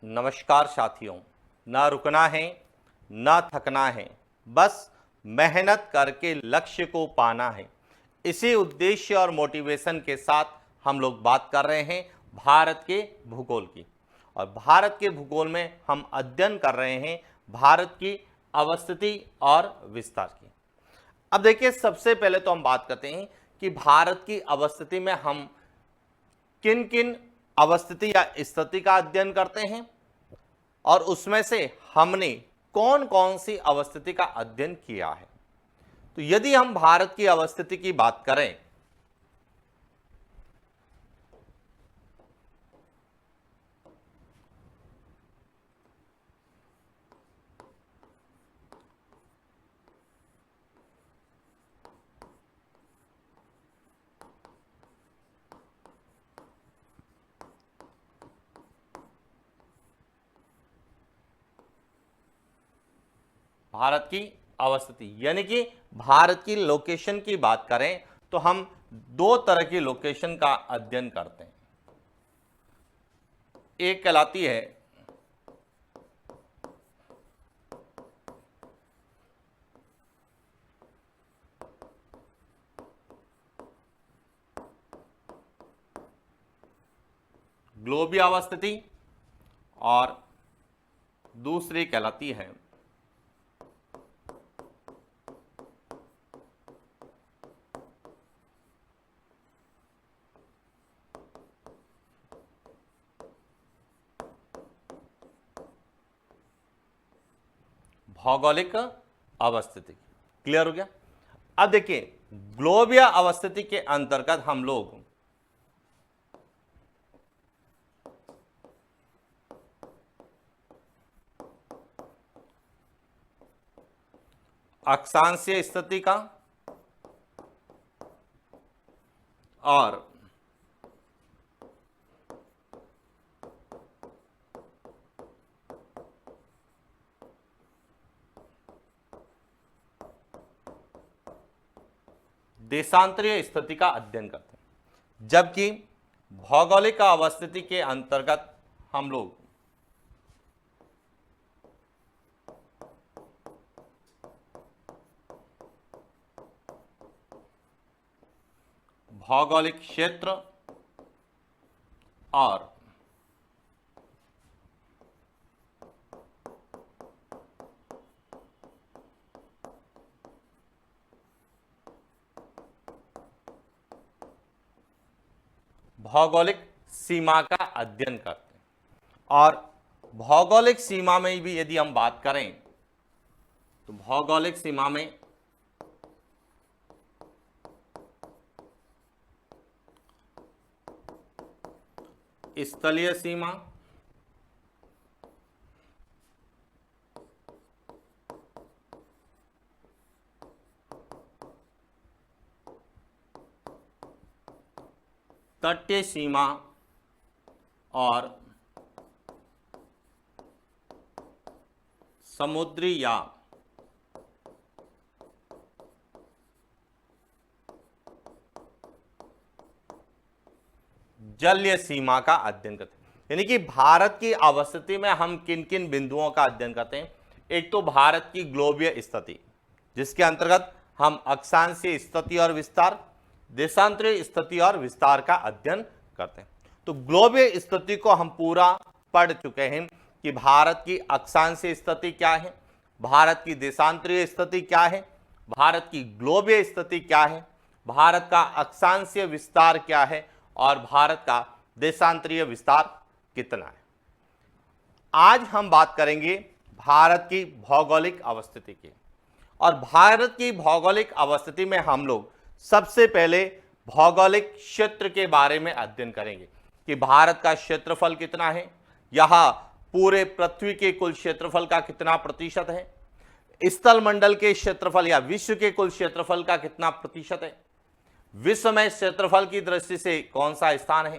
नमस्कार साथियों। ना रुकना है ना थकना है, बस मेहनत करके लक्ष्य को पाना है। इसी उद्देश्य और मोटिवेशन के साथ हम लोग बात कर रहे हैं भारत के भूगोल की। और भारत के भूगोल में हम अध्ययन कर रहे हैं भारत की अवस्थिति और विस्तार की। अब देखिए, सबसे पहले तो हम बात करते हैं कि भारत की अवस्थिति में हम किन किन अवस्थिति या स्थिति का अध्ययन करते हैं और उसमें से हमने कौन कौन सी अवस्थिति का अध्ययन किया है। तो यदि हम भारत की अवस्थिति की बात करें भारत की अवस्थिति यानी कि भारत की लोकेशन की बात करें तो हम दो तरह की लोकेशन का अध्ययन करते हैं। एक कहलाती है ग्लोबीय अवस्थिति और दूसरी कहलाती है भौगोलिक अवस्थिति। क्लियर हो गया। अब देखिए, ग्लोबीय अवस्थिति के अंतर्गत हम लोग अक्षांशीय स्थिति का और देशांतरीय स्थिति का अध्ययन करते हैं। जबकि भौगोलिक अवस्थिति के अंतर्गत हम लोग भौगोलिक क्षेत्र और भौगोलिक सीमा का अध्ययन करते हैं। और भौगोलिक सीमा में भी यदि हम बात करें तो भौगोलिक सीमा में स्थलीय सीमा, तटीय सीमा और समुद्री या जलीय सीमा का अध्ययन करते हैं। यानी कि भारत की अवस्थिति में हम किन किन बिंदुओं का अध्ययन करते हैं। एक तो भारत की ग्लोबीय स्थिति, जिसके अंतर्गत हम अक्षांशीय स्थिति और विस्तार, देशांतरीय स्थिति और विस्तार का अध्ययन करते हैं। तो ग्लोबीय स्थिति को हम पूरा पढ़ चुके हैं कि भारत की अक्षांशीय स्थिति क्या है, भारत की देशांतरीय स्थिति क्या है, भारत की ग्लोबीय स्थिति क्या है, भारत का अक्षांशीय विस्तार क्या है और भारत का देशांतरीय विस्तार कितना है। आज हम बात करेंगे भारत की भौगोलिक अवस्थिति की। और भारत की भौगोलिक अवस्थिति में हम लोग सबसे पहले भौगोलिक क्षेत्र के बारे में अध्ययन करेंगे कि भारत का क्षेत्रफल कितना है, यहां पूरे पृथ्वी के कुल क्षेत्रफल का कितना प्रतिशत है, स्थल मंडल के क्षेत्रफल या विश्व के कुल क्षेत्रफल का कितना प्रतिशत है, विश्व में क्षेत्रफल की दृष्टि से कौन सा स्थान है,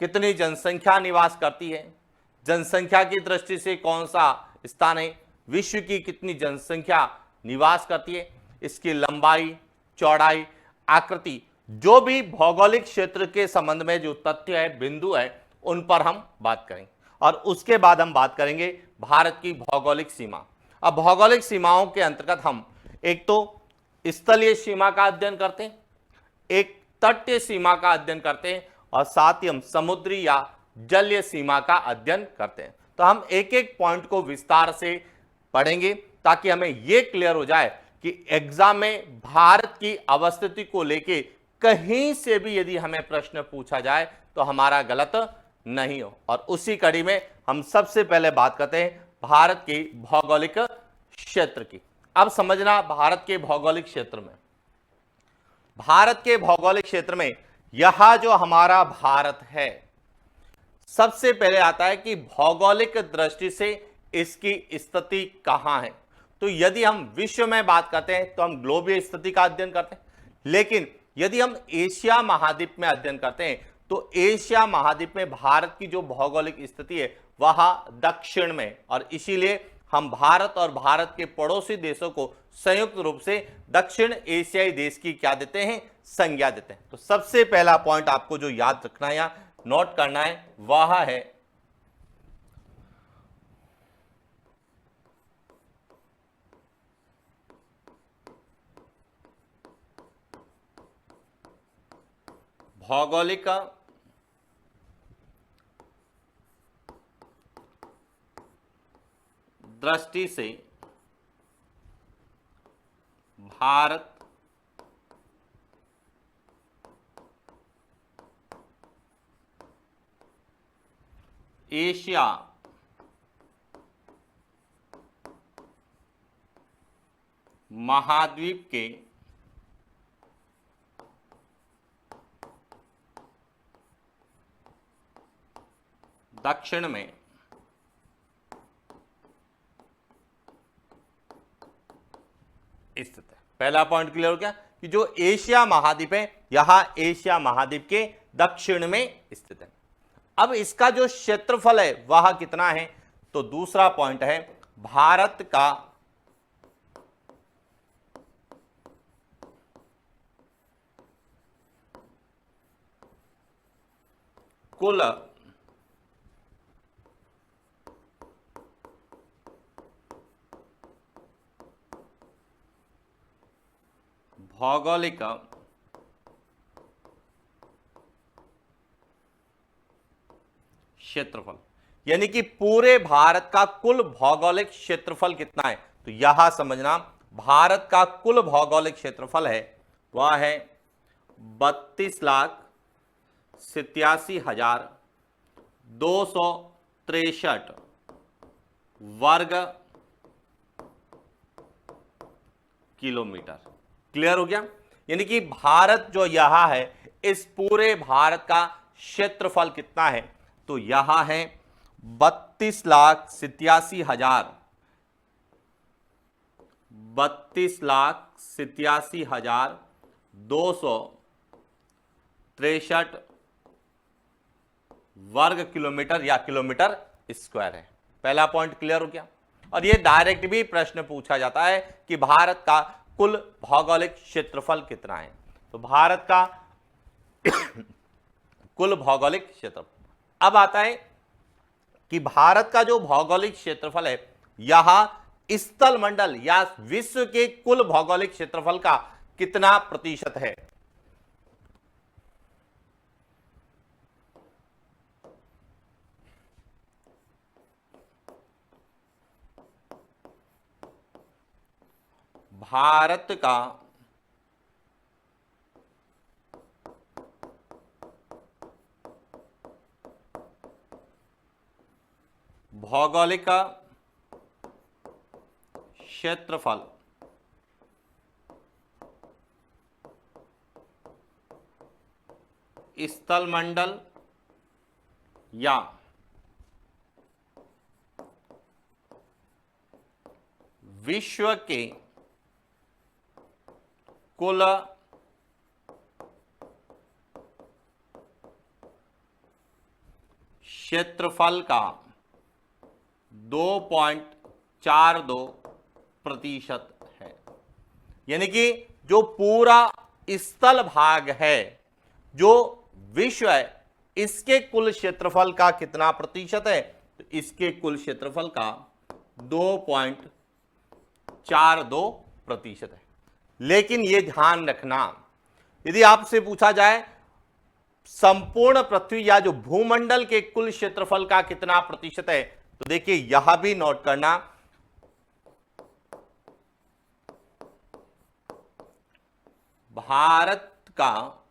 कितनी जनसंख्या निवास करती है, जनसंख्या की दृष्टि से कौन सा स्थान है, विश्व की कितनी जनसंख्या निवास करती है, इसकी लंबाई, चौड़ाई, आकृति, जो भी भौगोलिक क्षेत्र के संबंध में जो तथ्य है, बिंदु है, उन पर हम बात करेंगे। और उसके बाद हम बात करेंगे भारत की भौगोलिक सीमा। अब भौगोलिक सीमाओं के अंतर्गत हम एक तो स्थलीय सीमा का अध्ययन करते हैं, एक तटीय सीमा का अध्ययन करते हैं और साथ ही हम समुद्री या जलीय सीमा का अध्ययन करते हैं। तो हम एक एक पॉइंट को विस्तार से पढ़ेंगे ताकि हमें यह क्लियर हो जाए कि एग्जाम में भारत की अवस्थिति को लेके कहीं से भी यदि हमें प्रश्न पूछा जाए तो हमारा गलत नहीं हो। और उसी कड़ी में हम सबसे पहले बात करते हैं भारत की भौगोलिक क्षेत्र की। अब समझना, भारत के भौगोलिक क्षेत्र में, भारत के भौगोलिक क्षेत्र में यह जो हमारा भारत है, सबसे पहले आता है कि भौगोलिक दृष्टि से इसकी स्थिति कहां है। तो यदि हम विश्व में बात करते हैं तो हम ग्लोबीय स्थिति का अध्ययन करते हैं, लेकिन यदि हम एशिया महाद्वीप में अध्ययन करते हैं तो एशिया महाद्वीप में भारत की जो भौगोलिक स्थिति है वह दक्षिण में, और इसीलिए हम भारत और भारत के पड़ोसी देशों को संयुक्त रूप से दक्षिण एशियाई देश की क्या देते हैं, संज्ञा देते हैं। तो सबसे पहला पॉइंट आपको जो याद रखना है या नोट करना है वह है भौगोलिक दृष्टि से भारत एशिया महाद्वीप के दक्षिण में स्थित है। पहला पॉइंट क्लियर हो गया कि जो एशिया महाद्वीप है यहां एशिया महाद्वीप के दक्षिण में स्थित है। अब इसका जो क्षेत्रफल है वह कितना है, तो दूसरा पॉइंट है भारत का कुल भौगोलिक क्षेत्रफल, यानी कि पूरे भारत का कुल भौगोलिक क्षेत्रफल कितना है। तो यहां समझना, भारत का कुल भौगोलिक क्षेत्रफल है वह है 32,87,263 वर्ग किलोमीटर। क्लियर हो गया, यानी कि भारत जो यहां है, इस पूरे भारत का क्षेत्रफल कितना है, तो यहां है 32,87,263 वर्ग किलोमीटर या किलोमीटर स्क्वायर है। पहला पॉइंट क्लियर हो गया। और यह डायरेक्ट भी प्रश्न पूछा जाता है कि भारत का कुल भौगोलिक क्षेत्रफल कितना है। तो भारत का कुल भौगोलिक क्षेत्रफल, अब आता है कि भारत का जो भौगोलिक क्षेत्रफल है यह स्थल मंडल या विश्व के कुल भौगोलिक क्षेत्रफल का कितना प्रतिशत है। भारत का भौगोलिक क्षेत्रफल स्थल मंडल या विश्व के कुल क्षेत्रफल का 2.42% है। यानी कि जो पूरा स्थल भाग है, जो विश्व है, इसके कुल क्षेत्रफल का कितना प्रतिशत है, तो इसके कुल क्षेत्रफल का 2.42% है। लेकिन यह ध्यान रखना, यदि आपसे पूछा जाए संपूर्ण पृथ्वी या जो भूमंडल के कुल क्षेत्रफल का कितना प्रतिशत है, तो देखिए यहां भी नोट करना, भारत का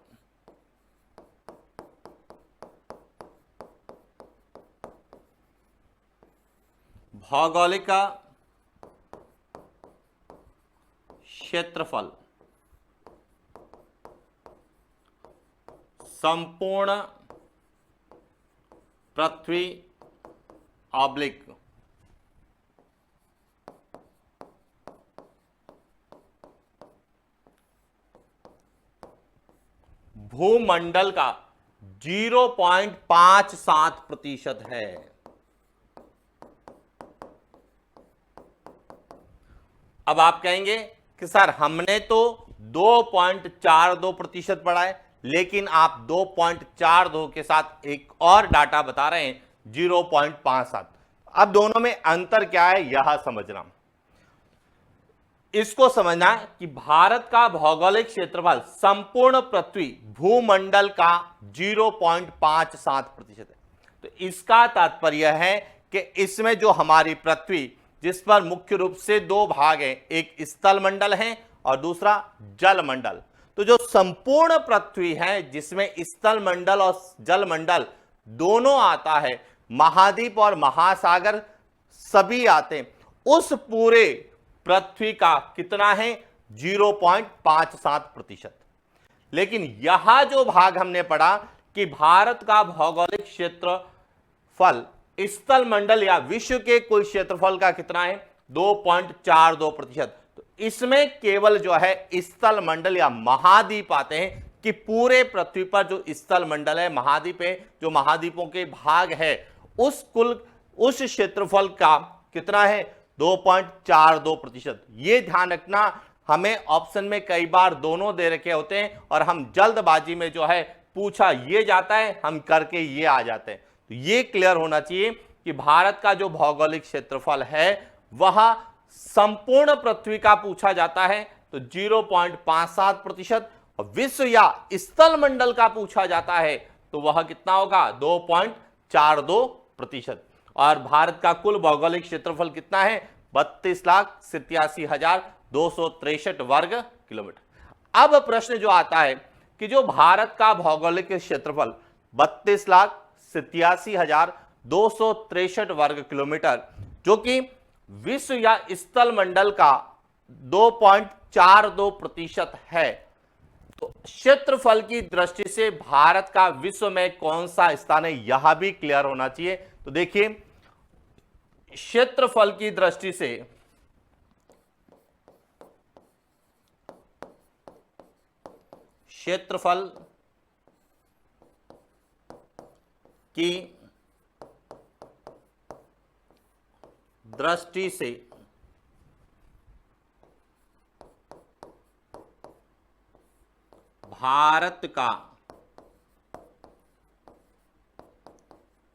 भौगोलिक क्षेत्रफल संपूर्ण पृथ्वी ऑब्लिक भूमंडल का 0.57% है। अब आप कहेंगे कि सर हमने तो 2.42% पढ़ा है, लेकिन आप 2.42 के साथ एक और डाटा बता रहे हैं 0.57। अब दोनों में अंतर क्या है यह समझना, इसको समझना है कि भारत का भौगोलिक क्षेत्रफल संपूर्ण पृथ्वी भूमंडल का 0.57% है। तो इसका तात्पर्य है कि इसमें जो हमारी पृथ्वी, जिस पर मुख्य रूप से दो भाग हैं, एक स्थल मंडल है और दूसरा जल मंडल, तो जो संपूर्ण पृथ्वी है जिसमें स्थल मंडल और जल मंडल दोनों आता है, महाद्वीप और महासागर सभी आते हैं, उस पूरे पृथ्वी का कितना है 0.57%। लेकिन यहां जो भाग हमने पढ़ा कि भारत का भौगोलिक क्षेत्रफल स्थल मंडल या विश्व के कुल क्षेत्रफल का कितना है 2.42%, तो इसमें केवल जो है स्थल मंडल या महाद्वीप आते हैं कि पूरे पृथ्वी पर जो स्थल मंडल है, महाद्वीप है, जो महाद्वीपों के भाग है, उस क्षेत्रफल का कितना है 2.42%। ये ध्यान रखना, हमें ऑप्शन में कई बार दोनों दे रखे होते हैं और हम जल्दबाजी में जो है पूछा ये जाता है, हम करके ये आ जाते हैं। तो ये क्लियर होना चाहिए कि भारत का जो भौगोलिक क्षेत्रफल है वह संपूर्ण पृथ्वी का पूछा जाता है तो 0.57%, और विश्व या स्थल मंडल का पूछा जाता है तो वह कितना होगा 2.42%। और भारत का कुल भौगोलिक क्षेत्रफल कितना है 32,87,263 वर्ग किलोमीटर। अब प्रश्न जो आता है कि जो भारत का भौगोलिक क्षेत्रफल 32,87,263 वर्ग किलोमीटर, जो कि विश्व या स्थल मंडल का 2.42% है, तो क्षेत्रफल की दृष्टि से भारत का विश्व में कौन सा स्थान है यह भी क्लियर होना चाहिए। तो देखिए क्षेत्रफल की दृष्टि से क्षेत्रफल की दृष्टि से भारत का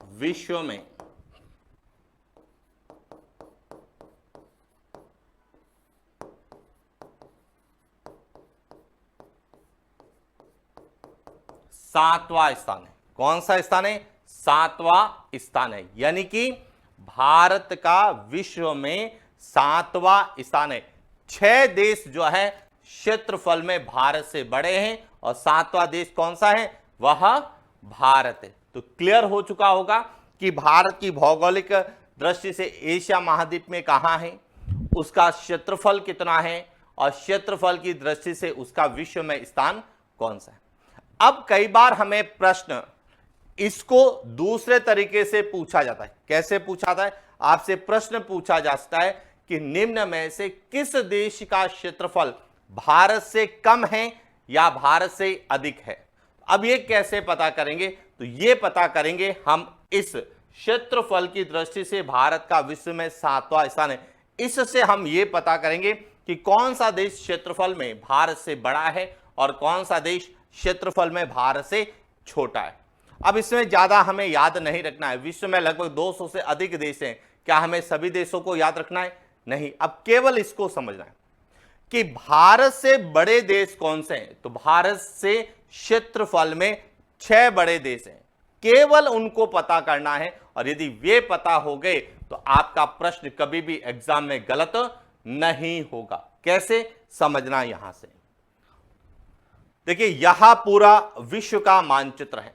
विश्व में सातवां स्थान है। कौन सा स्थान है 7वां स्थान है, यानी कि भारत का विश्व में 7वां स्थान है। 6 देश जो है क्षेत्रफल में भारत से बड़े हैं और 7वां देश कौन सा है वह भारत है। तो क्लियर हो चुका होगा कि भारत की भौगोलिक दृष्टि से एशिया महाद्वीप में कहां है, उसका क्षेत्रफल कितना है और क्षेत्रफल की दृष्टि से उसका विश्व में स्थान कौन सा है। अब कई बार हमें प्रश्न इसको दूसरे तरीके से पूछा जाता है। कैसे पूछा जाता है, आपसे प्रश्न पूछा जा सकता है कि निम्न में से किस देश का क्षेत्रफल भारत से कम है या भारत से अधिक है। अब ये कैसे पता करेंगे, तो ये पता करेंगे हम इस क्षेत्रफल की दृष्टि से भारत का विश्व में 7वां स्थान है, इससे हम ये पता करेंगे कि कौन सा देश क्षेत्रफल में भारत से बड़ा है और कौन सा देश क्षेत्रफल में भारत से छोटा है। अब इसमें ज्यादा हमें याद नहीं रखना है। विश्व में लगभग 200 से अधिक देश हैं, क्या हमें सभी देशों को याद रखना है? नहीं। अब केवल इसको समझना है कि भारत से बड़े देश कौन से हैं। तो भारत से क्षेत्रफल में 6 बड़े देश हैं, केवल उनको पता करना है। और यदि वे पता हो गए तो आपका प्रश्न कभी भी एग्जाम में गलत नहीं होगा। कैसे समझना? यहां से देखिए, यहां पूरा विश्व का मानचित्र है।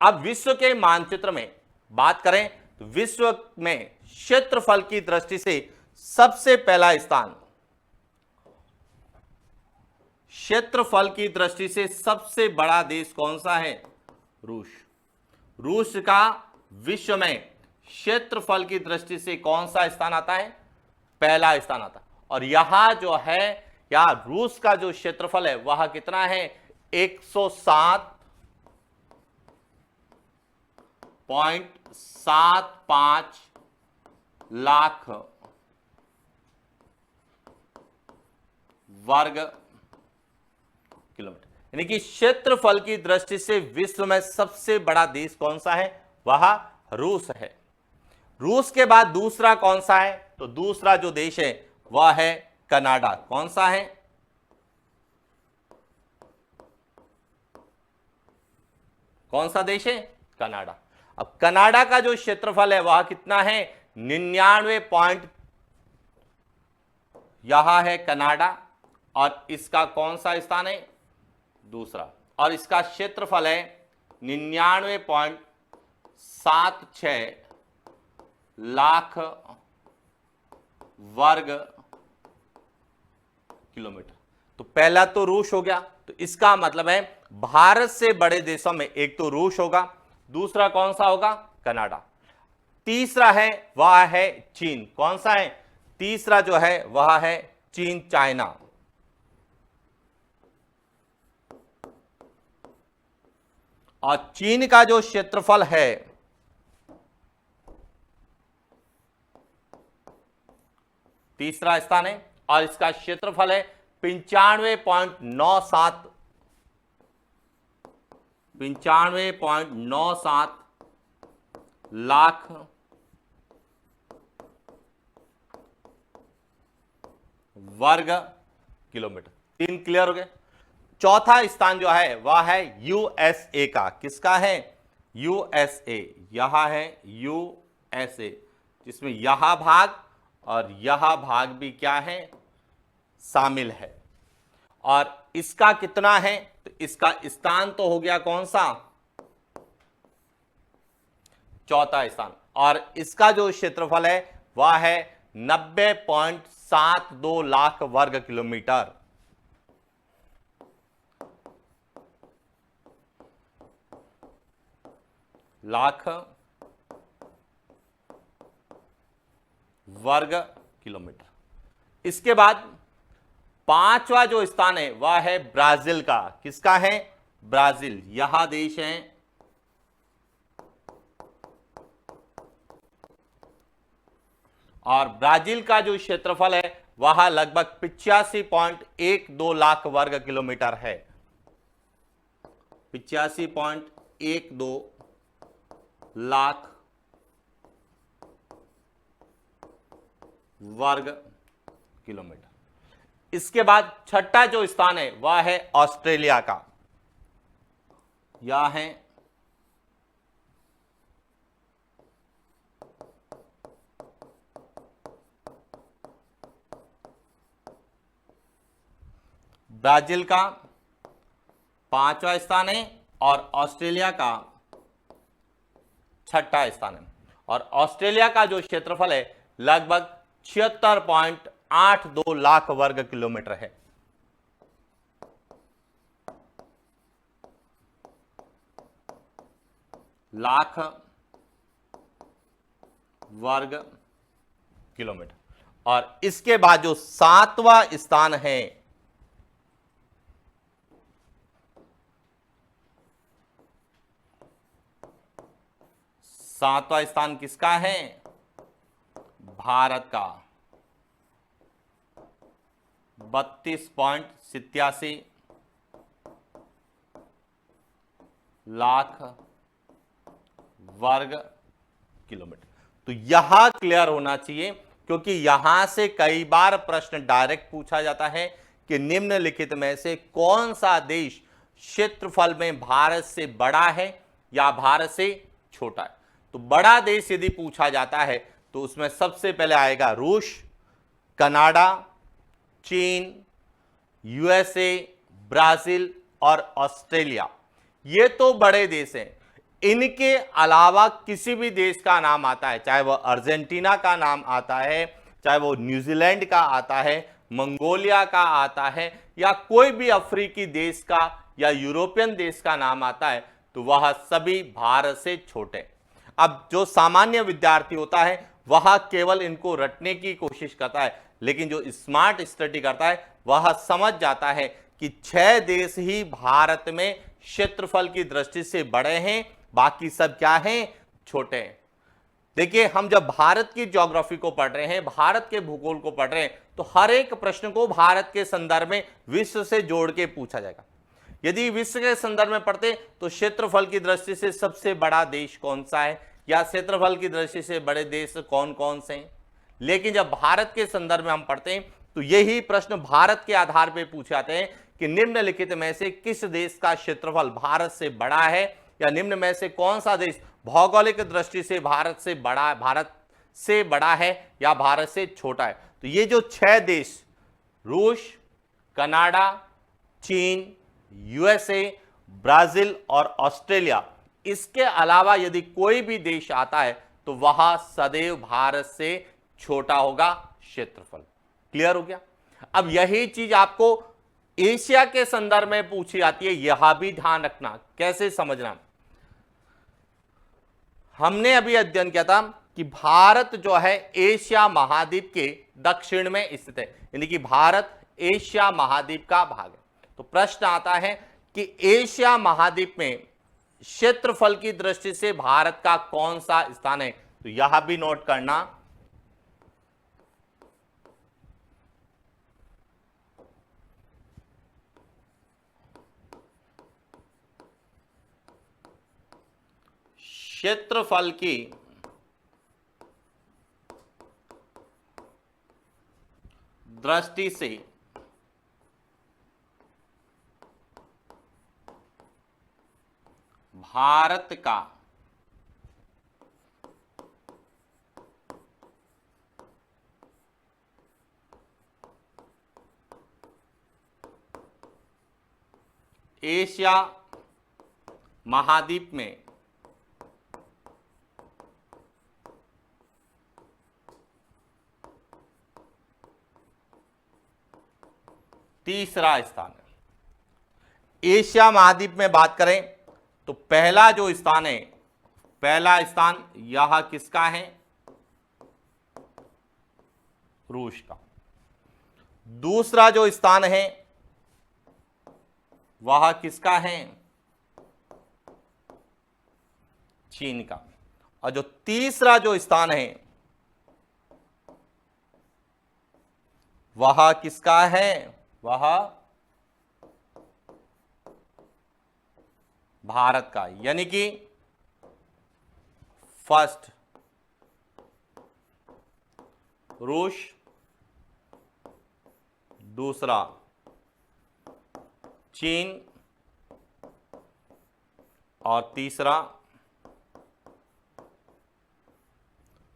अब विश्व के मानचित्र में बात करें तो विश्व में क्षेत्रफल की दृष्टि से सबसे पहला स्थान, क्षेत्रफल की दृष्टि से सबसे बड़ा देश कौन सा है? रूस। रूस का विश्व में क्षेत्रफल की दृष्टि से कौन सा स्थान आता है? पहला स्थान आता है। और यहां जो है, यहां रूस का जो क्षेत्रफल है वह कितना है? 107.75 लाख वर्ग किलोमीटर। यानी कि क्षेत्रफल की दृष्टि से विश्व में सबसे बड़ा देश कौन सा है? वह रूस है। रूस के बाद दूसरा कौन सा है? तो दूसरा जो देश है वह है कनाडा। कौन सा है? कौन सा देश है? कनाडा। अब कनाडा का जो क्षेत्रफल है वह कितना है? 99 पॉइंट, यहां है कनाडा और इसका कौन सा स्थान है? दूसरा। और इसका क्षेत्रफल है 99.76 लाख वर्ग किलोमीटर। तो पहला तो रूस हो गया। तो इसका मतलब है भारत से बड़े देशों में एक तो रूस होगा, दूसरा कौन सा होगा? कनाडा। तीसरा है वह है चीन। कौन सा है? तीसरा जो है वह है चीन, चाइना। और चीन का जो क्षेत्रफल है तीसरा स्थान है और इसका क्षेत्रफल है 95.97 लाख वर्ग किलोमीटर। 3 क्लियर हो गए। चौथा स्थान जो है वह है यूएसए का। किसका है? यूएसए। यहां है यूएसए, जिसमें यह भाग और यह भाग भी क्या है? शामिल है। और इसका कितना है? तो इसका स्थान तो हो गया कौन सा? चौथा स्थान। और इसका जो क्षेत्रफल है वह है 90.72 लाख वर्ग किलोमीटर। लाख वर्ग किलोमीटर। इसके बाद पांचवा जो स्थान है वह है ब्राजील का। किसका है? ब्राजील। यह देश है और ब्राजील का जो क्षेत्रफल है वह लगभग 85.12 लाख वर्ग किलोमीटर है। 85.12 लाख वर्ग किलोमीटर। इसके बाद छठा जो स्थान है वह है ऑस्ट्रेलिया का। यह है ब्राजील का पांचवा स्थान है और ऑस्ट्रेलिया का छठा स्थान है। और ऑस्ट्रेलिया का जो क्षेत्रफल है लगभग 76.82 लाख वर्ग किलोमीटर है। लाख वर्ग किलोमीटर। और इसके बाद जो सातवां स्थान है सातवां स्थान किसका है? भारत का। 32.87 लाख वर्ग किलोमीटर। तो यहां क्लियर होना चाहिए, क्योंकि यहां से कई बार प्रश्न डायरेक्ट पूछा जाता है कि निम्नलिखित में से कौन सा देश क्षेत्रफल में भारत से बड़ा है या भारत से छोटा है। तो बड़ा देश यदि पूछा जाता है तो उसमें सबसे पहले आएगा रूस, कनाडा, चीन, यूएसए, ब्राजील और ऑस्ट्रेलिया। ये तो बड़े देश हैं। इनके अलावा किसी भी देश का नाम आता है, चाहे वह अर्जेंटीना का नाम आता है, चाहे वो न्यूजीलैंड का आता है, मंगोलिया का आता है, या कोई भी अफ्रीकी देश का या यूरोपियन देश का नाम आता है, तो वह सभी भारत से छोटे। अब जो सामान्य विद्यार्थी होता है वह केवल इनको रटने की कोशिश करता है, लेकिन जो स्मार्ट स्टडी करता है वह समझ जाता है कि 6 देश ही भारत में क्षेत्रफल की दृष्टि से बड़े हैं, बाकी सब क्या हैं, छोटे हैं। देखिए, हम जब भारत की ज्योग्राफी को पढ़ रहे हैं, भारत के भूगोल को पढ़ रहे हैं, तो हर एक प्रश्न को भारत के संदर्भ में विश्व से जोड़ के पूछा जाएगा। यदि विश्व के संदर्भ में पढ़ते तो क्षेत्रफल की दृष्टि से सबसे बड़ा देश कौन सा है, या क्षेत्रफल की दृष्टि से बड़े देश कौन कौन से हैं। लेकिन जब भारत के संदर्भ में हम पढ़ते हैं तो यही प्रश्न भारत के आधार पर पूछे जाते हैं कि निम्नलिखित में से किस देश का क्षेत्रफल भारत से बड़ा है, या निम्न में से कौन सा देश भौगोलिक दृष्टि से भारत से बड़ा है या भारत से छोटा है। तो ये जो 6 देश, रूस, कनाडा, चीन, यूएसए, ब्राजील और ऑस्ट्रेलिया, इसके अलावा यदि कोई भी देश आता है तो वह सदैव भारत से छोटा होगा क्षेत्रफल। क्लियर हो गया। अब यही चीज आपको एशिया के संदर्भ में पूछी जाती है, यह भी ध्यान रखना। कैसे समझना, हमने अभी अध्ययन किया था कि भारत जो है एशिया महाद्वीप के दक्षिण में स्थित है, यानी कि भारत एशिया महाद्वीप का भाग है। तो प्रश्न आता है कि एशिया महाद्वीप में क्षेत्रफल की दृष्टि से भारत का कौन सा स्थान है। तो यह भी नोट करना, क्षेत्रफल की दृष्टि से भारत का एशिया महाद्वीप में तीसरा स्थान है। एशिया महाद्वीप में बात करें तो पहला जो स्थान है, पहला स्थान यह किसका है, रूस का। दूसरा जो स्थान है वह किसका है, चीन का। और जो तीसरा जो स्थान है वह किसका है, वह भारत का। यानी कि फर्स्ट रूस, दूसरा चीन और तीसरा,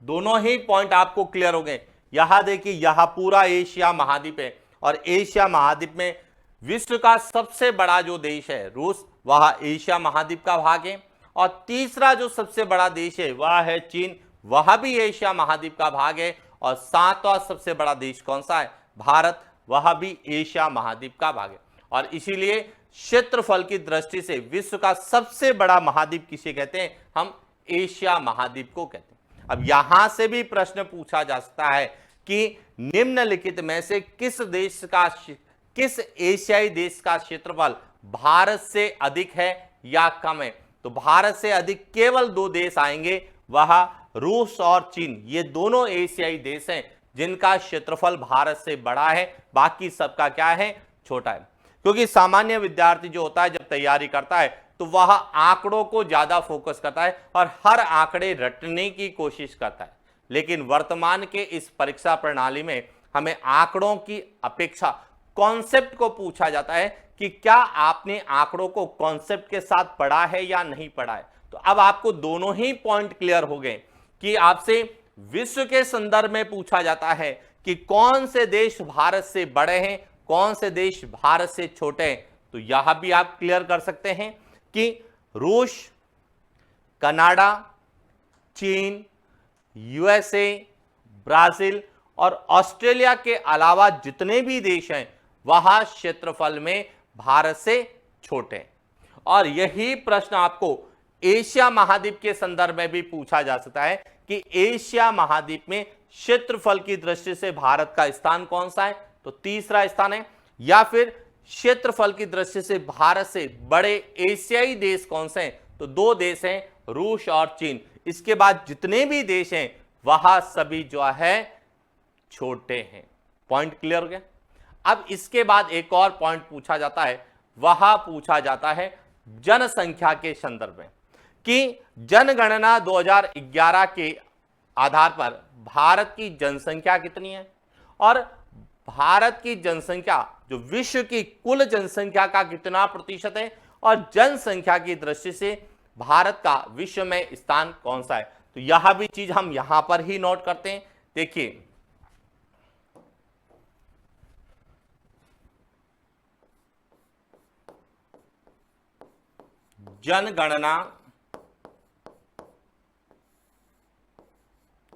दोनों ही पॉइंट आपको क्लियर हो गए। यहां देखिए, यहां पूरा एशिया महाद्वीप है और एशिया महाद्वीप में विश्व का सबसे बड़ा जो देश है रूस, वह एशिया महाद्वीप का भाग है। और तीसरा जो सबसे बड़ा देश है वह है चीन, वह भी एशिया महाद्वीप का भाग है। और सातवां सबसे बड़ा देश कौन सा है, भारत, वह भी एशिया महाद्वीप का भाग है। और इसीलिए क्षेत्रफल की दृष्टि से विश्व का सबसे बड़ा महाद्वीप किसे कहते हैं, हम एशिया महाद्वीप को कहते हैं। अब यहां से भी प्रश्न पूछा जा सकता है कि निम्नलिखित में से किस एशियाई देश का क्षेत्रफल भारत से अधिक है या कम है। तो भारत से अधिक केवल 2 देश आएंगे, वह रूस और चीन। ये दोनों एशियाई देश हैं जिनका क्षेत्रफल भारत से बड़ा है, बाकी सबका क्या है, छोटा है। क्योंकि सामान्य विद्यार्थी जो होता है जब तैयारी करता है तो तो वह आंकड़ों को ज्यादा फोकस करता है और हर आंकड़े रटने की कोशिश करता है। लेकिन वर्तमान के इस परीक्षा प्रणाली में हमें आंकड़ों की अपेक्षा कॉन्सेप्ट को पूछा जाता है कि क्या आपने आंकड़ों को कॉन्सेप्ट के साथ पढ़ा है या नहीं पढ़ा है। तो अब आपको दोनों ही पॉइंट क्लियर हो गए कि आपसे विश्व के संदर्भ में पूछा जाता है कि कौन से देश भारत से बड़े हैं, कौन से देश भारत से छोटे हैं। तो यह भी आप क्लियर कर सकते हैं कि रूस, कनाडा, चीन, यूएसए, ब्राजील और ऑस्ट्रेलिया के अलावा जितने भी देश हैं वह क्षेत्रफल में भारत से छोटे हैं। और यही प्रश्न आपको एशिया महाद्वीप के संदर्भ में भी पूछा जा सकता है कि एशिया महाद्वीप में क्षेत्रफल की दृष्टि से भारत का स्थान कौन सा है, तो तीसरा स्थान है। या फिर क्षेत्रफल की दृष्टि से भारत से बड़े एशियाई देश कौन से हैं, तो दो देश हैं, रूस और चीन। इसके बाद जितने भी देश हैं वह सभी जो है छोटे हैं। पॉइंट क्लियर हो गया। अब इसके बाद एक और पॉइंट पूछा जाता है, वह पूछा जाता है जनसंख्या के संदर्भ में कि जनगणना 2011 के आधार पर भारत की जनसंख्या कितनी है और भारत की जनसंख्या जो विश्व की कुल जनसंख्या का कितना प्रतिशत है और जनसंख्या की दृष्टि से भारत का विश्व में स्थान कौन सा है। तो यह भी चीज हम यहां पर ही नोट करते हैं। देखिए, जनगणना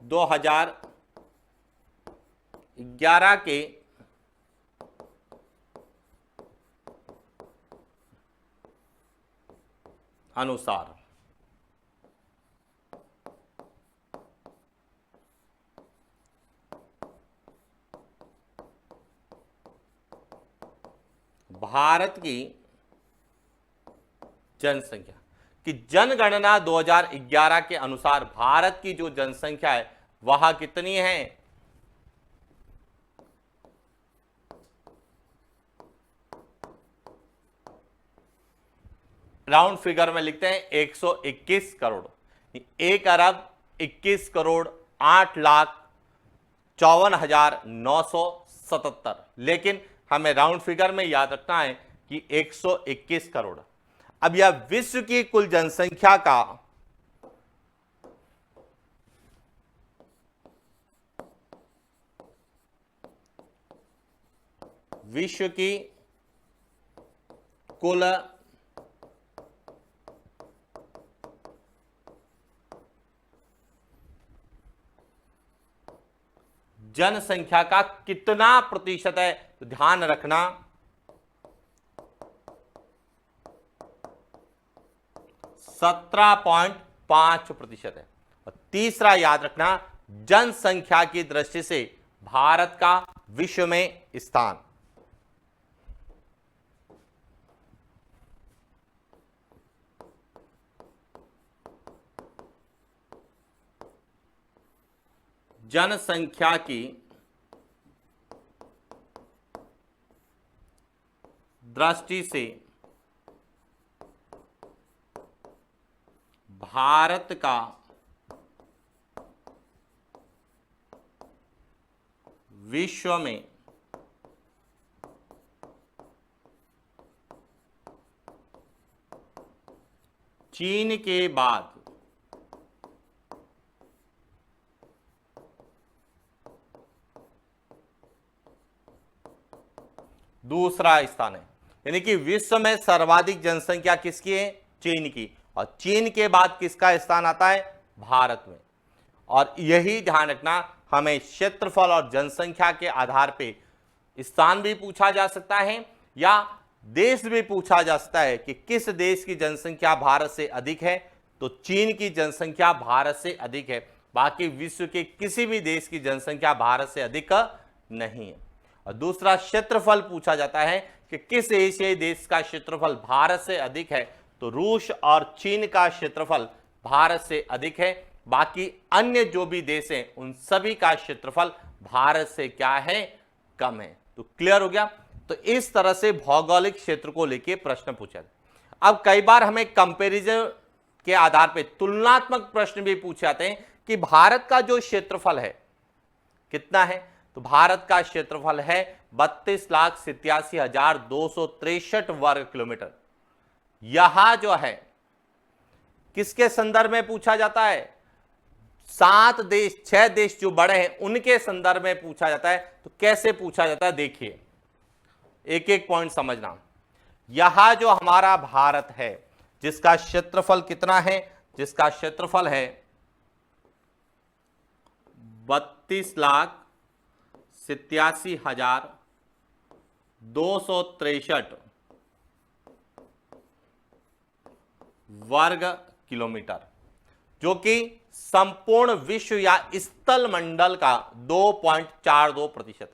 2011 के अनुसार भारत की जनसंख्या कि जनगणना 2011 के अनुसार भारत की जो जनसंख्या है वह कितनी है, राउंड फिगर में लिखते हैं 121 करोड़, 1 अरब 21 करोड़ 8,54,977। लेकिन हमें राउंड फिगर में याद रखना है कि 121 करोड़। अब यह विश्व की कुल जनसंख्या का विश्व की कुल जनसंख्या का कितना प्रतिशत है, तो ध्यान रखना 17.5% है। और तीसरा याद रखना, जनसंख्या की दृष्टि से भारत का विश्व में स्थान। जनसंख्या की दृष्टि से भारत का विश्व में चीन के बाद दूसरा स्थान है। यानी कि विश्व में सर्वाधिक जनसंख्या किसकी है, चीन की, और चीन के बाद किसका स्थान आता है, भारत में। और यही ध्यान रखना, हमें क्षेत्रफल और जनसंख्या के आधार पे स्थान भी पूछा जा सकता है या देश भी पूछा जा सकता है कि किस देश की जनसंख्या भारत से अधिक है, तो चीन की जनसंख्या भारत से अधिक है, बाकी विश्व के किसी भी देश की जनसंख्या भारत से अधिक नहीं है। और दूसरा क्षेत्रफल पूछा जाता है कि किस एशियाई देश का क्षेत्रफल भारत से अधिक है, तो रूस और चीन का क्षेत्रफल भारत से अधिक है, बाकी अन्य जो भी देश हैं उन सभी का क्षेत्रफल भारत से क्या है, कम है। तो क्लियर हो गया। तो इस तरह से भौगोलिक क्षेत्र को लेके प्रश्न पूछा। अब कई बार हमें कंपैरिजन के आधार पर तुलनात्मक प्रश्न भी पूछे जाते हैं कि भारत का जो क्षेत्रफल है कितना है, तो भारत का क्षेत्रफल है 32,87,263 वर्ग किलोमीटर। यहां जो है किसके संदर्भ में पूछा जाता है, 7 देश 6 देश जो बड़े हैं उनके संदर्भ में पूछा जाता है। तो कैसे पूछा जाता है, देखिए एक एक पॉइंट समझना। यहां जो हमारा भारत है जिसका क्षेत्रफल कितना है, जिसका क्षेत्रफल है 32,87,263 वर्ग किलोमीटर, जो कि संपूर्ण विश्व या स्थल मंडल का 2.42% है।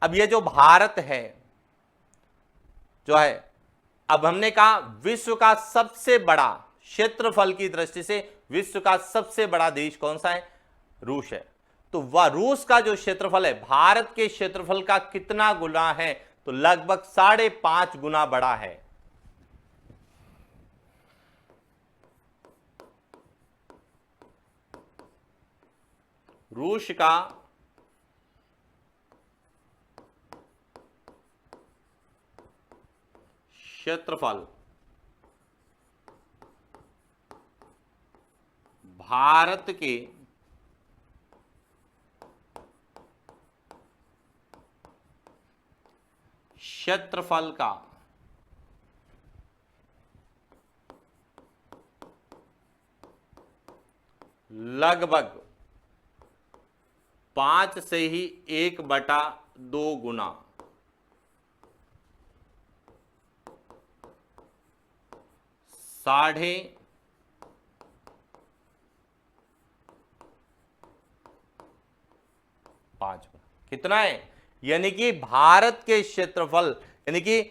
अब ये जो भारत है जो है, अब हमने कहा विश्व का सबसे बड़ा क्षेत्रफल की दृष्टि से विश्व का सबसे बड़ा देश कौन सा है, रूस है। तो वह रूस का जो क्षेत्रफल है भारत के क्षेत्रफल का कितना गुना है, तो लगभग 5.5 गुना बड़ा है। रूस का क्षेत्रफल भारत के क्षेत्रफल का लगभग 5 से ही 1/2 गुना, साढ़े 5 गुना कितना है, यानी कि भारत के क्षेत्रफल यानी कि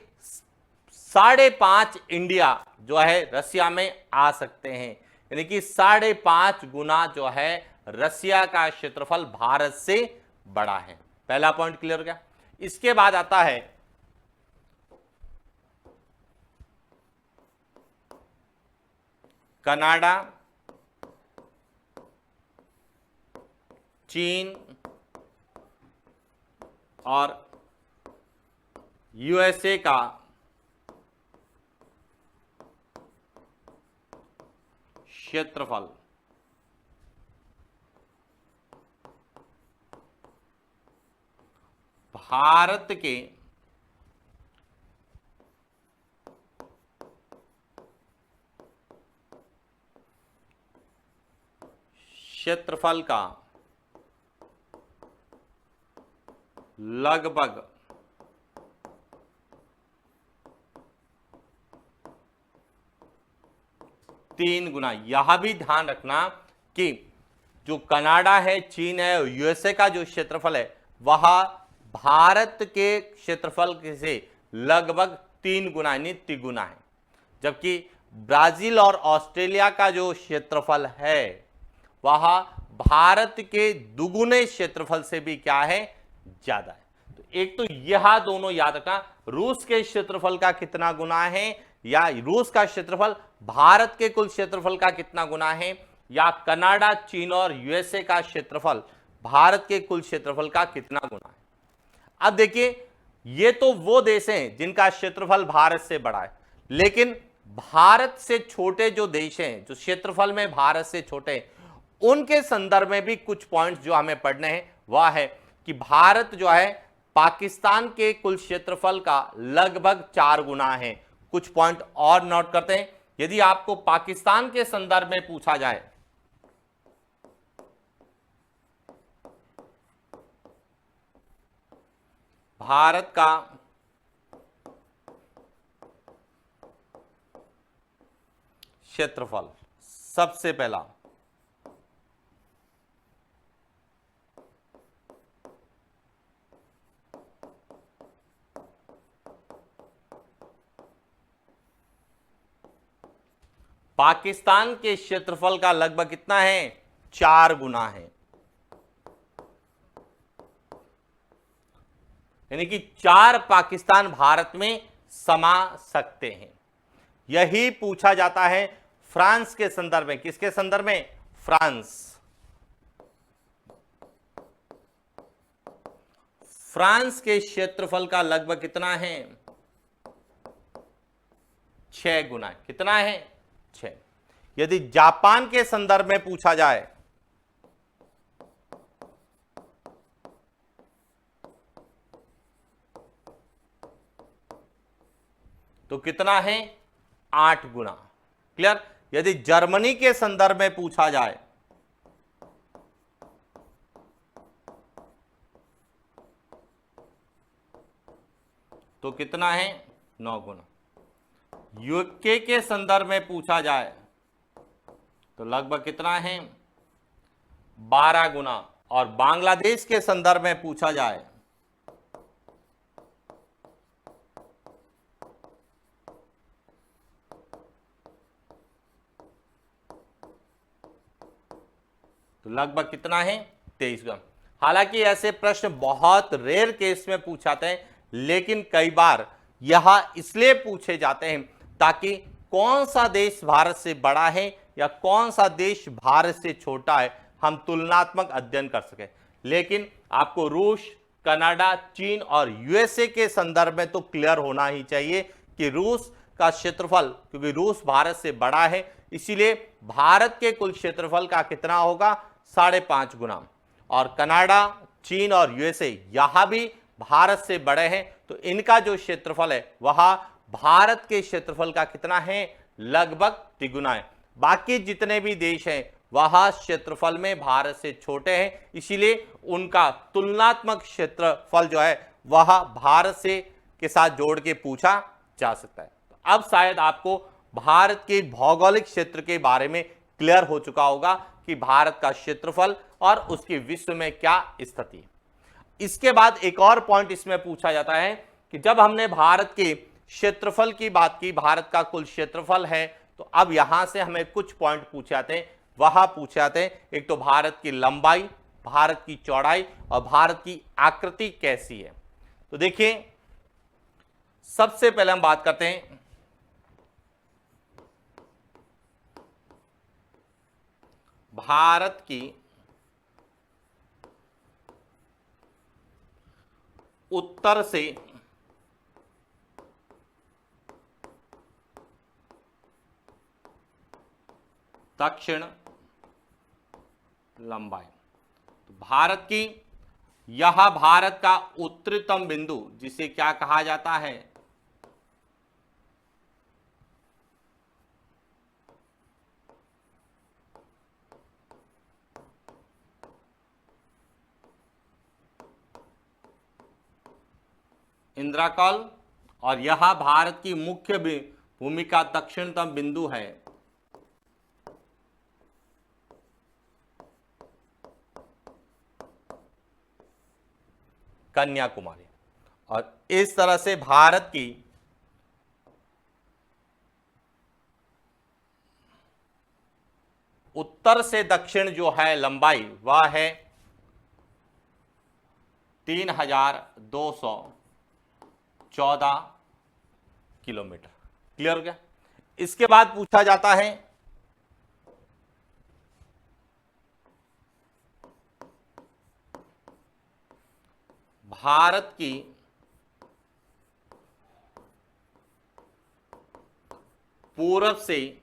5.5 इंडिया जो है रसिया में आ सकते हैं, यानी कि 5.5 गुना जो है रसिया का क्षेत्रफल भारत से बड़ा है। पहला पॉइंट क्लियर हो गया। इसके बाद आता है कनाडा, चीन और यूएसए का क्षेत्रफल। भारत के क्षेत्रफल का लगभग 3 गुना। यह भी ध्यान रखना कि जो कनाडा है, चीन है और यूएसए का जो क्षेत्रफल है वह भारत के क्षेत्रफल से लगभग 3 गुना यानी तिगुना है, जबकि ब्राजील और ऑस्ट्रेलिया का जो क्षेत्रफल है वह भारत के दुगुने क्षेत्रफल से भी क्या है, ज्यादा है। तो एक तो यह दोनों याद रखना, रूस के क्षेत्रफल का कितना गुना है, या रूस का क्षेत्रफल भारत के कुल क्षेत्रफल का कितना गुना है, या कनाडा, चीन और यूएसए का क्षेत्रफल भारत के कुल क्षेत्रफल का कितना गुना है। अब देखिए ये तो वो देश हैं जिनका क्षेत्रफल भारत से बड़ा है, लेकिन भारत से छोटे जो देश हैं, जो क्षेत्रफल में भारत से छोटे हैं, उनके संदर्भ में भी कुछ पॉइंट्स जो हमें पढ़ने हैं वह है कि भारत जो है पाकिस्तान के कुल क्षेत्रफल का लगभग 4 गुना है। कुछ पॉइंट और नोट करते हैं। यदि आपको पाकिस्तान के संदर्भ में पूछा जाए, भारत का क्षेत्रफल सबसे पहला पाकिस्तान के क्षेत्रफल का लगभग कितना है, 4 गुना है, यानी कि 4 पाकिस्तान भारत में समा सकते हैं। यही पूछा जाता है फ्रांस के संदर्भ में। किसके संदर्भ में? फ्रांस। फ्रांस के क्षेत्रफल का लगभग कितना है? 6 गुना। कितना है? 6। यदि जापान के संदर्भ में पूछा जाए तो कितना है? 8 गुना। क्लियर? यदि जर्मनी के संदर्भ में पूछा जाए तो कितना है? 9 गुना। यूके के संदर्भ में पूछा जाए तो लगभग कितना है? 12 गुना। और बांग्लादेश के संदर्भ में पूछा जाए तो लगभग कितना है? 23 गुना। हालांकि ऐसे प्रश्न बहुत रेयर केस में पूछाते हैं, लेकिन कई बार यह इसलिए पूछे जाते हैं ताकि कौन सा देश भारत से बड़ा है या कौन सा देश भारत से छोटा है हम तुलनात्मक अध्ययन कर सकें। लेकिन आपको रूस, कनाडा, चीन और यूएसए के संदर्भ में तो क्लियर होना ही चाहिए कि रूस का क्षेत्रफल, क्योंकि रूस भारत से बड़ा है, इसीलिए भारत के कुल क्षेत्रफल का कितना होगा? 5.5 गुना। और कनाडा, चीन और यूएसए यहां भी भारत से बड़े हैं, तो इनका जो क्षेत्रफल है वह भारत के क्षेत्रफल का कितना है? लगभग तिगुना है। बाकी जितने भी देश हैं वह क्षेत्रफल में भारत से छोटे हैं, इसीलिए उनका तुलनात्मक क्षेत्रफल जो है वह भारत से के साथ जोड़ के पूछा जा सकता है। तो अब शायद आपको भारत के भौगोलिक क्षेत्र के बारे में क्लियर हो चुका होगा कि भारत का क्षेत्रफल और उसकी विश्व में क्या स्थिति है। इसके बाद एक और पॉइंट इसमें पूछा जाता है कि जब हमने भारत के क्षेत्रफल की बात की, भारत का कुल क्षेत्रफल है, तो अब यहां से हमें कुछ पॉइंट पूछे जाते हैं। वह पूछे जाते हैं, एक तो भारत की लंबाई, भारत की चौड़ाई और भारत की आकृति कैसी है। तो देखिए, सबसे पहले हम बात करते हैं भारत की उत्तर से दक्षिण लंबाई। तो भारत की, यह भारत का उत्तरतम बिंदु जिसे क्या कहा जाता है? इंद्राकौल। और यह भारत की मुख्य भूमि का दक्षिणतम बिंदु है कन्याकुमारी। और इस तरह से भारत की उत्तर से दक्षिण जो है लंबाई वह है 3214 किलोमीटर। क्लियर हो गया? इसके बाद पूछा जाता है भारत की पूरब से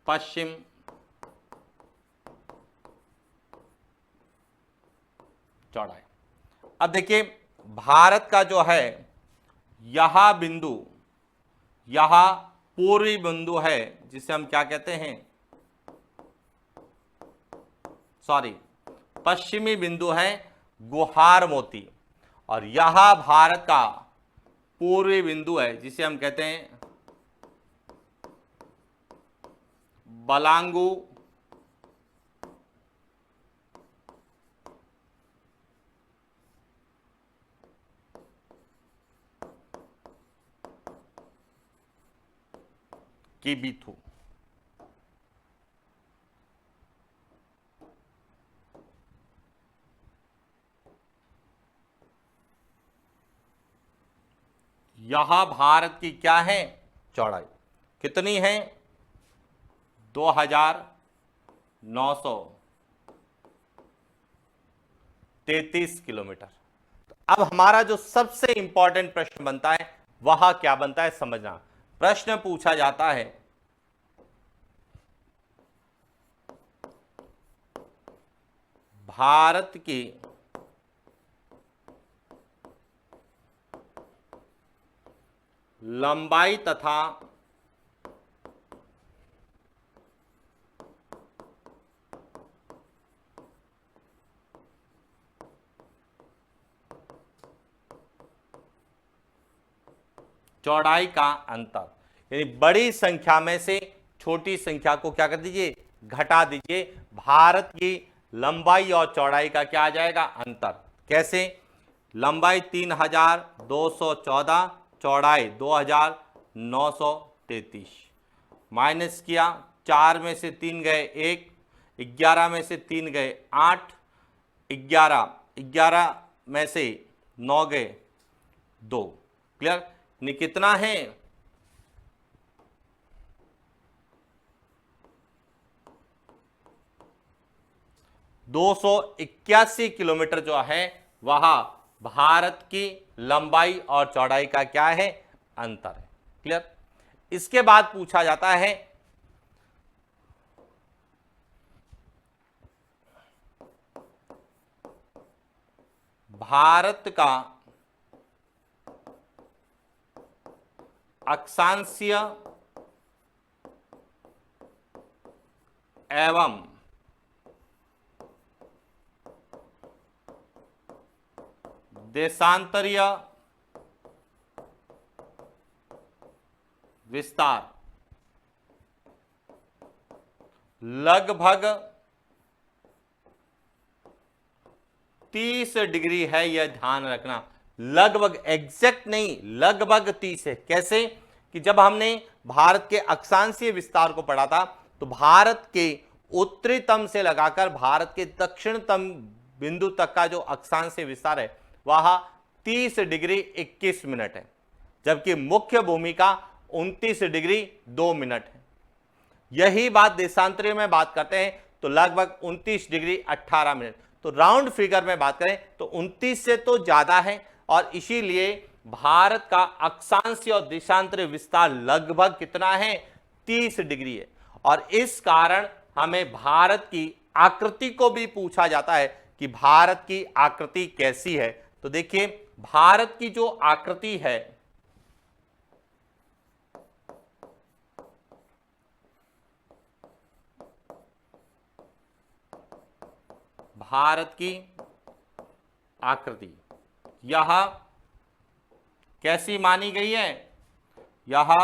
पश्चिम चौड़ाई। अब देखिए, भारत का जो है यह बिंदु, यह पूर्वी बिंदु है जिसे हम क्या कहते हैं? सॉरी, पश्चिमी बिंदु है गुहार मोती। और यह भारत का पूर्वी बिंदु है जिसे हम कहते हैं बलांगू की बीथू। यहां भारत की क्या है चौड़ाई, कितनी है 2933 किलोमीटर। अब हमारा जो सबसे इंपॉर्टेंट प्रश्न बनता है वह क्या बनता है समझना। प्रश्न पूछा जाता है भारत की लंबाई तथा चौड़ाई का अंतर, यानी बड़ी संख्या में से छोटी संख्या को क्या कर दीजिए घटा दीजिए। भारत की लंबाई और चौड़ाई का क्या आ जाएगा अंतर। कैसे, लंबाई 3214, चौड़ाई 2933, माइनस किया, 4 में से 3 गए 1, 11 में से 3 गए 8, 11 में से 9 गए 2। क्लियर, नहीं कितना है 281 किलोमीटर जो है वह भारत की लंबाई और चौड़ाई का क्या है अंतर है। क्लियर। इसके बाद पूछा जाता है भारत का अक्षांशीय एवं देशांतरीय विस्तार लगभग 30 डिग्री है, यह ध्यान रखना। लगभग, एग्जैक्ट नहीं, लगभग 30 है। कैसे कि जब हमने भारत के अक्षांशीय विस्तार को पढ़ा था तो भारत के उत्तरी तम से लगाकर भारत के दक्षिणतम बिंदु तक का जो अक्षांशीय विस्तार है वह 30 डिग्री 21 मिनट है, जबकि मुख्य भूमि का 29 डिग्री 2 मिनट है। यही बात देशांतरीय में बात करते हैं तो लगभग 29 डिग्री 18 मिनट। तो राउंड फिगर में बात करें तो 29 से तो ज्यादा है, और इसीलिए भारत का अक्षांशीय और देशांतरीय विस्तार लगभग कितना है 30 डिग्री है। और इस कारण हमें भारत की आकृति को भी पूछा जाता है कि भारत की आकृति कैसी है। तो देखिए भारत की जो आकृति है भारत की आकृति यह कैसी मानी गई है, यह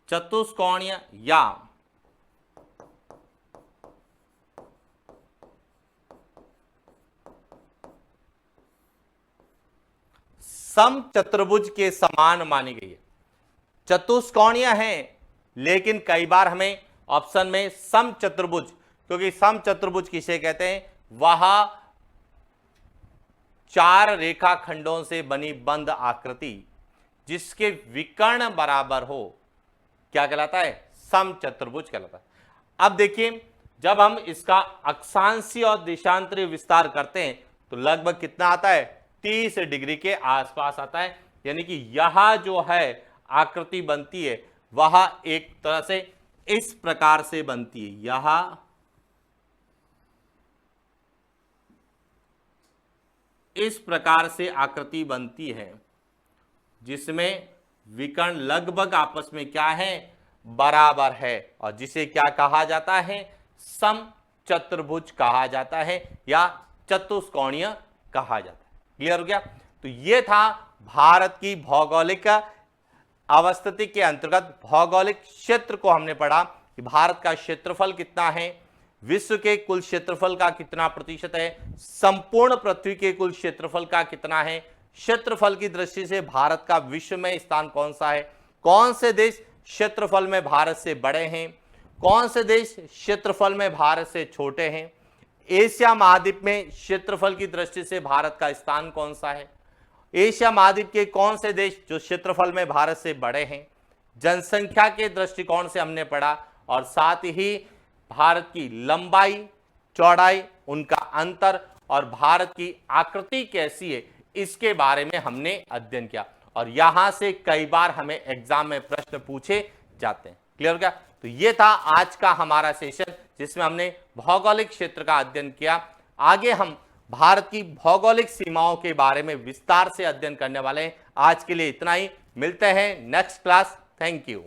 चतुष्कोणीय या समचतुर्भुज के समान मानी गई है। चतुष्कोणीय है लेकिन कई बार हमें ऑप्शन में समचतुर्भुज, क्योंकि समचतुर्भुज किसे कहते हैं, वह 4 रेखाखंडों से बनी बंद आकृति जिसके विकर्ण बराबर हो क्या कहलाता है, समचतुर्भुज कहलाता है। अब देखिए जब हम इसका अक्षांशीय और देशांतरीय विस्तार करते हैं तो लगभग कितना आता है 30 डिग्री के आसपास आता है। यानी कि यह जो है आकृति बनती है वह एक तरह से इस प्रकार से बनती है। यह इस प्रकार से आकृति बनती है जिसमें विकर्ण लगभग आपस में क्या है बराबर है, और जिसे क्या कहा जाता है समचतुर्भुज कहा जाता है या चतुष्कोणीय कहा जाता है। क्लियर हो गया। तो यह था भारत की भौगोलिक अवस्थिति के अंतर्गत भौगोलिक क्षेत्र को हमने पढ़ा कि भारत का क्षेत्रफल कितना है, विश्व के कुल क्षेत्रफल का कितना प्रतिशत है, संपूर्ण पृथ्वी के कुल क्षेत्रफल का कितना है, क्षेत्रफल की दृष्टि से भारत का विश्व में स्थान कौन सा है, कौन से देश क्षेत्रफल में भारत से बड़े हैं, कौन से देश क्षेत्रफल में भारत से छोटे हैं। एशिया महाद्वीप में क्षेत्रफल की दृष्टि से भारत का स्थान कौन सा है, एशिया महाद्वीप के कौन से देश जो क्षेत्रफल में भारत से बड़े हैं, जनसंख्या के दृष्टिकोण से हमने पढ़ा, और साथ ही भारत की लंबाई चौड़ाई, उनका अंतर और भारत की आकृति कैसी है इसके बारे में हमने अध्ययन किया। और यहां से कई बार हमें एग्जाम में प्रश्न पूछे जाते हैं। क्लियर क्या? तो ये था आज का हमारा सेशन जिसमें हमने भौगोलिक क्षेत्र का अध्ययन किया। आगे हम भारत की भौगोलिक सीमाओं के बारे में विस्तार से अध्ययन करने वाले हैं। आज के लिए इतना ही, मिलते हैं नेक्स्ट क्लास। Thank you.